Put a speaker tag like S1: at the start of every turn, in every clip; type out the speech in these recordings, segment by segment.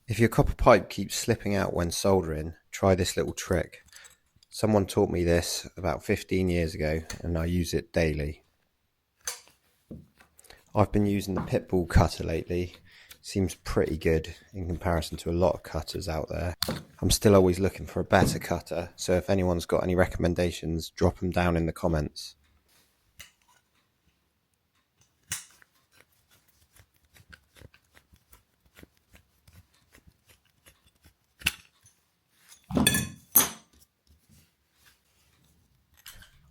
S1: If your copper pipe keeps slipping out when soldering, try this little trick. Someone taught me this about 15 years ago and I use it daily. I've been using the pitbull cutter lately. Seems pretty good in comparison to a lot of cutters out there. I'm still always looking for a better cutter, so if anyone's got any recommendations, drop them down in the comments.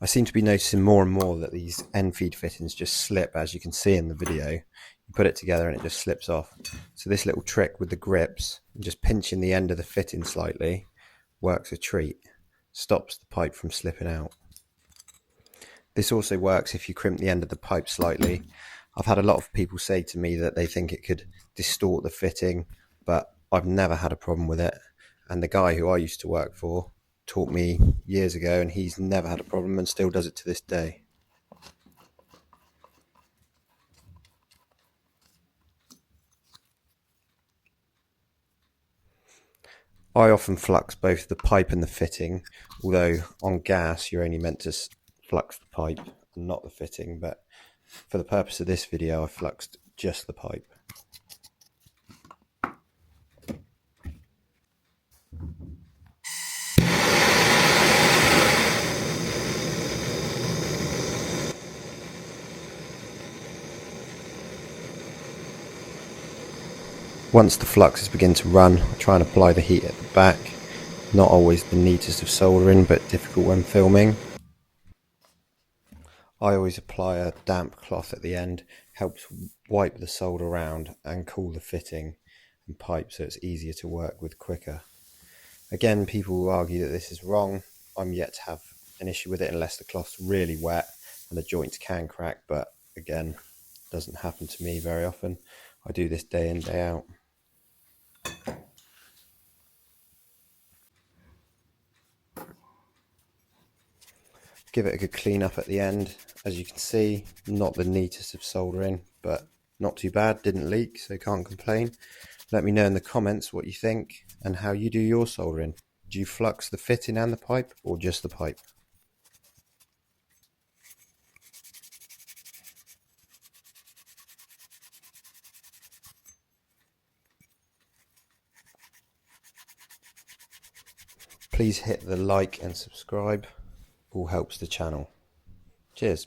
S1: I seem to be noticing more and more that these end feed fittings just slip, as you can see in the video. You put it together and it just slips off. So this little trick with the grips, just pinching the end of the fitting slightly, works a treat. Stops the pipe from slipping out. This also works if you crimp the end of the pipe slightly. I've had a lot of people say to me that they think it could distort the fitting, but I've never had a problem with it. And the guy who I used to work for taught me years ago, and he's never had a problem and still does it to this day. I often flux both the pipe and the fitting, although on gas you're only meant to flux the pipe and not the fitting, but for the purpose of this video I fluxed just the pipe. Once the fluxes begin to run, I try and apply the heat at the back. Not always the neatest of soldering, but difficult when filming. I always apply a damp cloth at the end, helps wipe the solder around and cool the fitting and pipe so it's easier to work with quicker. Again, people will argue that this is wrong. I'm yet to have an issue with it unless the cloth's really wet and the joints can crack, but again, doesn't happen to me very often. I do this day in, day out. Give it a good clean up at the end. As you can see, not the neatest of soldering, but not too bad, didn't leak, so can't complain. Let me know in the comments what you think and how you do your soldering. Do you flux the fitting and the pipe, or just the pipe? Please hit the like and subscribe, all helps the channel. Cheers.